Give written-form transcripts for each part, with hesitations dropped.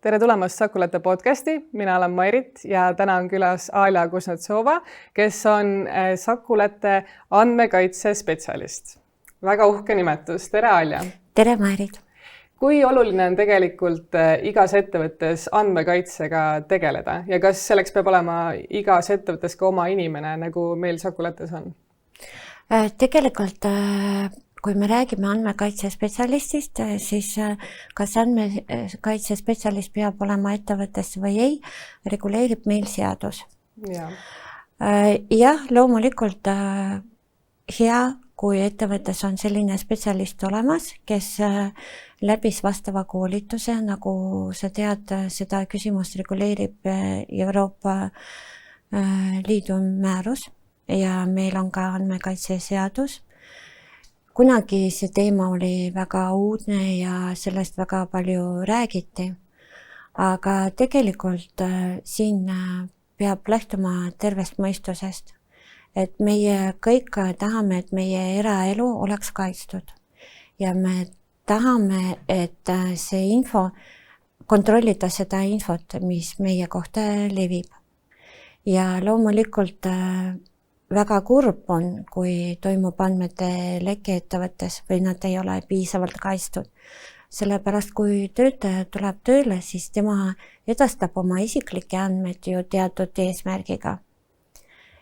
Tere tulemast Sakulate podcasti, mina olen Mairit ja täna on külas Alja Kuznetsova, kes on Sakulate andmekaitsespetsialist. Väga uhke nimetus. Tere, Alja! Tere, Mairit! Kui oluline on tegelikult igas ettevõttes andmekaitsega tegeleda ja kas selleks peab olema igas ettevõttes ka oma inimene, nagu meil Sakulates on? Tegelikult, kui me räägime andmekaitsespetsialistist, siis kas andmekaitsespetsialist peab olema ettevõttes või ei, reguleerib meil seadus. Jah, loomulikult hea, kui ettevõttes on selline spetsialist olemas, kes läbis vastava koolituse, nagu sa tead, seda küsimust reguleerib Euroopa Liidu määrus ja meil on ka andmekaitseseadus. Kunagi see teema oli väga uudne ja sellest väga palju räägiti, aga tegelikult siin peab lähtuma tervest mõistusest, et meie kõik tahame, et meie eraelu oleks kaitstud ja me tahame, et see info, kontrollida seda infot, mis meie kohta levib. Ja loomulikult väga kurb on, kui toimub andmete leke ettevõttes või nad ei ole piisavalt kaitstud. Sellepärast, kui töötaja tuleb tööle, siis tema edastab oma isiklikke andmeid ju teatud eesmärgiga.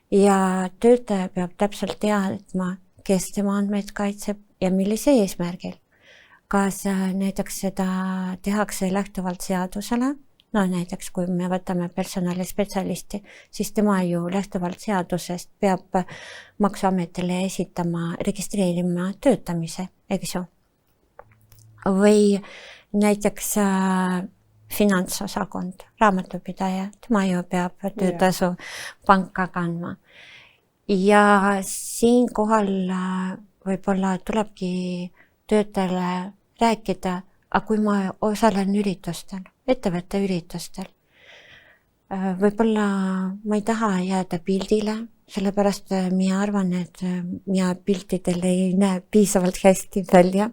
Ja töötaja peab täpselt teadma, kes tema andmeid kaitseb ja millise eesmärgil. Kas näiteks seda tehakse lähtuvalt seadusele? No näiteks, kui me võtame personalispetsialisti, siis tema ju lähtuvalt seadusest peab maksuametile esitama, registreerima töötamise, eks ju. Või näiteks finantsosakond, raamatupidaja, tema ju peab töötasu panka kandma. Ja siinkohal võib-olla tulebki töötajale rääkida, aga kui ma osalen üritustel, ettevõtte üritustel, võib-olla ma ei taha jääda pildile, sellepärast mina arvan, et mina piltidel ei näe piisavalt hästi välja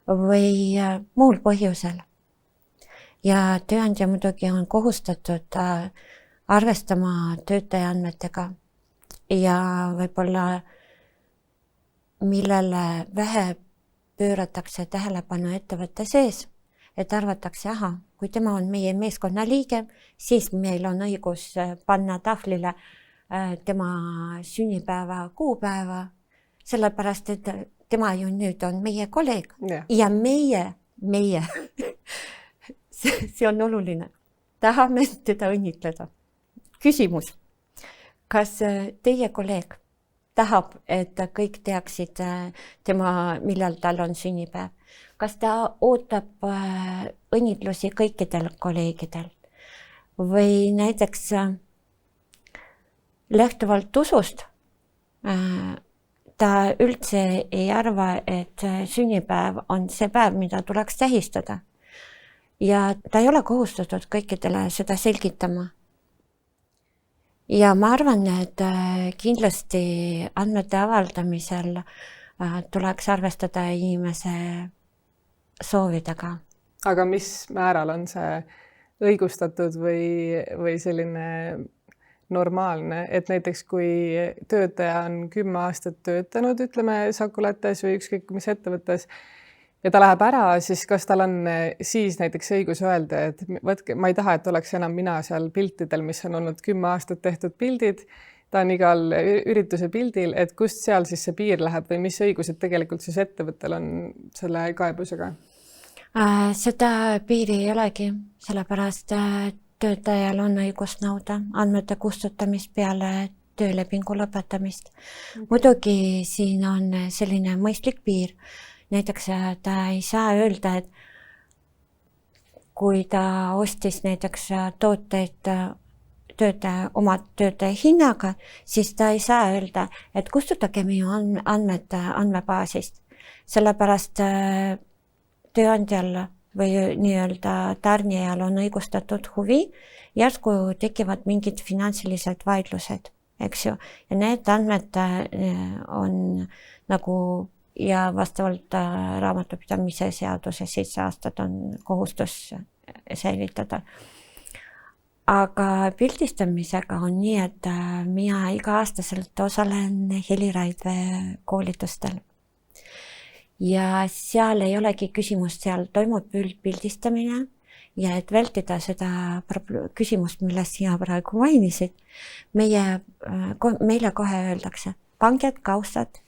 või muul põhjusel. Ja tööandja muidugi on kohustatud arvestama töötaja andmetega ja võib-olla millele vähe pööratakse tähelepanu ettevõtte sees, et arvatakse, kui tema on meie meeskonna liige, siis meil on õigus panna tahvlile tema sünnipäeva kuupäeva, sellepärast, et tema ju nüüd on meie kolleeg ja meie, see on oluline, tahame teda õnnitleda. Küsimus, kas teie kolleeg tahab, et kõik teaksid tema, millal tal on sünnipäev? Kas ta ootab õnnitlusi kõikidel kolleegidel? Või näiteks lähtuvalt usust ta üldse ei arva, et sünnipäev on see päev, mida tuleks tähistada. Ja ta ei ole kohustatud kõikidele seda selgitama. Ja ma arvan, et kindlasti andmete avaldamisel tuleks arvestada inimese soovidega. Aga mis määral on see õigustatud või selline normaalne, et näiteks kui töötaja on 10 aastat töötanud, ütleme Sakulates või ükskõik mis ettevõttes, ja ta läheb ära, siis kas tal on siis näiteks õigus öelda, et võtke, ma ei taha, et oleks enam mina seal piltidel, mis on olnud 10 aastat tehtud pildid, ta on igal ürituse pildil, et kust seal siis see piir läheb või mis õigused tegelikult siis ettevõttel on selle kaebusega? Seda piiri ei olegi, sellepärast töötajal on õigus nõuda andmete kustutamist peale töölepingu lõpetamist. Muidugi siin on selline mõistlik piir. Näiteks ta ei saa öelda, et kui ta ostis näiteks tooteid oma töötaja hinnaga, siis ta ei saa öelda, et kustutage minu andmed andmebaasist. Sellepärast tööandjal või nii-öelda tarnijal on õigustatud huvi, järsku tekivad mingid finantsilised vaidlused, eks ju. Ja need andmed on nagu ja vastavalt raamatupidamise seaduse 7 aastat on kohustus säilitada. Aga pildistamisega on nii, et mina iga-aastaselt osalen Heliraidve koolitustel. Ja seal ei olegi küsimust, seal toimub pildistamine ja et vältida seda küsimust, millest sina praegu mainisid, meile kohe öeldakse, pange kaustad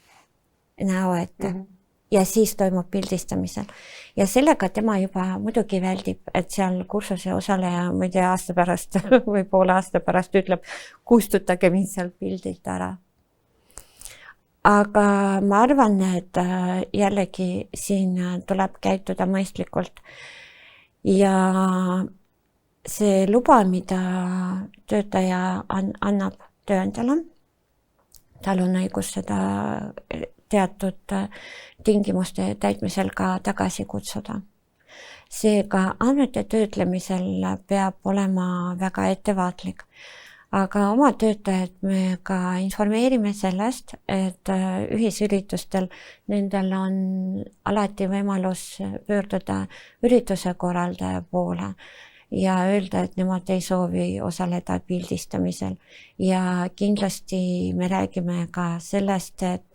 näo ette ja siis toimub pildistamisel. Ja sellega tema juba muidugi väldib, et seal kursuse osaleja, ma ei tea, aasta pärast või poole aasta pärast ütleb, kustutage mind seal pildilt ära. Aga ma arvan, et jällegi siin tuleb käituda mõistlikult. Ja see luba, mida töötaja annab tööandjale, tal on õigus seda teatud tingimuste täitmisel ka tagasi kutsuda. Seega andmete töötlemisel peab olema väga ettevaatlik. Aga oma töötajad me ka informeerime sellest, et ühisüritustel nendel on alati võimalus pöörduda ürituse korraldaja poole ja öelda, et nemad ei soovi osaleda pildistamisel. Ja kindlasti me räägime ka sellest, et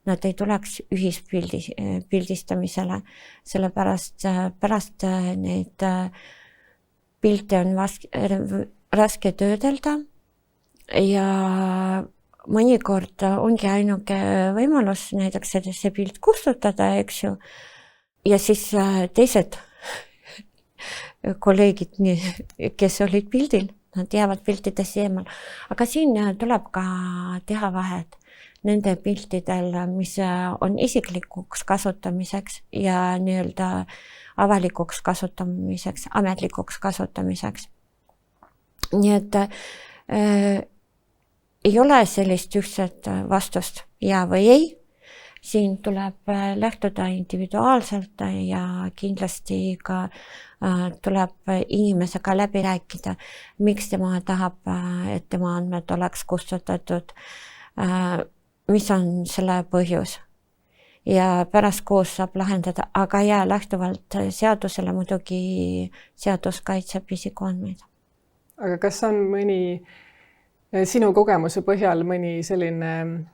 nad ei tuleks ühispildistamisele, sellepärast pärast neid pilte on raske töödelda. Ja mõnikord ongi ainuke võimalus näiteks see pilt kustutada, eks ju. Ja siis teised kolleegid, kes olid pildil, nad jäävad piltides eemal. Aga siin tuleb ka teha vahet nende piltidel, mis on isiklikuks kasutamiseks ja nii-öelda avalikuks kasutamiseks, ametlikuks kasutamiseks. Nii et ei ole sellist ühtset vastust ja või ei. Siin tuleb lähtuda individuaalselt ja kindlasti ka tuleb inimesega läbi rääkida, miks tema tahab, et tema andmed oleks kustutatud, mis on selle põhjus. Ja pärast koos saab lahendada, aga ja lähtuvalt seadusele muidugi seadus kaitseb isikuandmeid. Aga kas on mõni sinu kogemuse põhjal mõni selline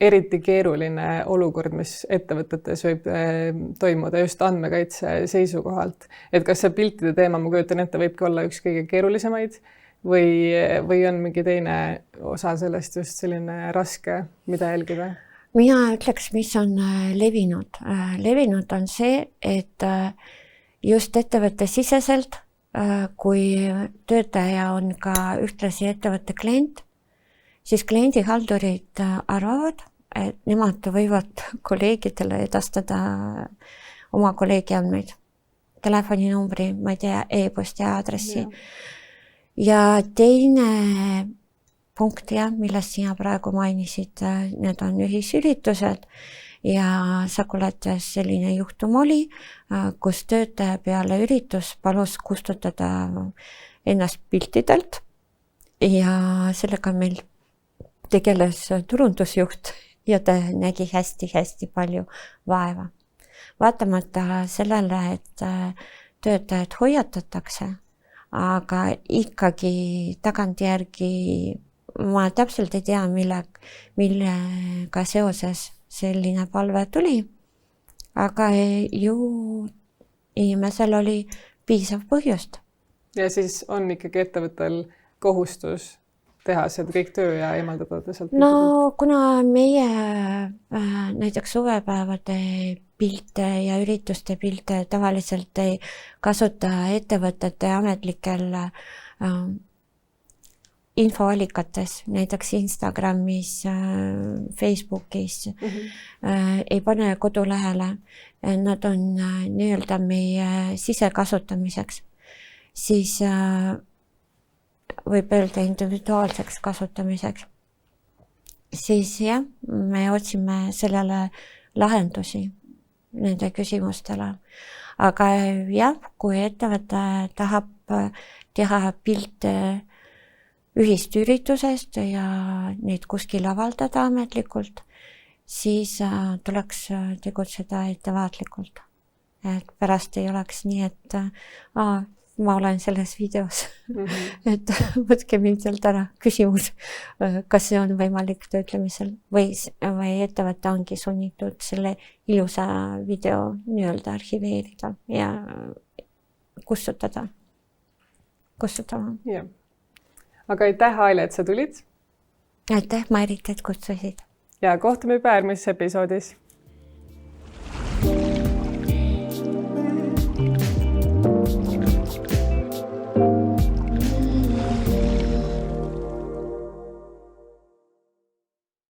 eriti keeruline olukord, mis ettevõtetes võib toimuda just andmekaitse seisukohalt? Et kas see piltide teema, ma kujutan ette, võibki olla üks kõige keerulisemaid või on mingi teine osa sellest just selline raske, mida jälgida? Mina ütleks, mis on levinud. Levinud on see, et just ettevõtte siseselt, kui töötaja on ka ühtlasi ettevõtte klient, siis kliendihaldurid arvavad, et nemad võivad kolleegidele edastada oma kolleegi andmeid, telefoninumbri, ma ei tea, e-posti aadressi. Ja teine punkt, millest sina praegu mainisid, need on ühisüritused ja Sakuletes selline juhtum oli, kus töötaja peale üritus palus kustutada ennast piltidelt ja sellega meil tegeles turundusjuht ja ta nägi hästi palju vaeva. Vaatamata sellele, et töötajad hoiatatakse, aga ikkagi tagantjärgi ma täpselt ei tea, millega seoses selline palve tuli, aga ju inimesel oli piisav põhjust. Ja siis on ikkagi ettevõttel kohustus teha seda kõik töö ja eemaldada sealt? No kuna meie näiteks suvepäevade pilte ja ürituste pilte tavaliselt ei kasuta ettevõtete ametlikel infoallikates, näiteks Instagramis, Facebookis, ei pane kodulehele, nad on nii-öelda meie sisekasutamiseks, siis võib öelda individuaalseks kasutamiseks. Siis jah, me otsime sellele lahendusi nende küsimustele. Aga jah, kui ettevõte tahab teha pilte ühist üritusest ja neid kuskil avaldada ametlikult, siis tuleks tegutseda ettevaatlikult. Et pärast ei oleks nii, et ma olen selles videos, et võtke mind sealt ära. Küsimus, kas see on võimalik töötlemisel või ettevõte ongi sunnitud selle ilusa video nii-öelda arhiveerida ja kustutama. Jah. Aga aitäh, Aile, et sa tulid. Aitäh, Mairit, et kutsusid. Ja kohtume juba järgmises episoodis.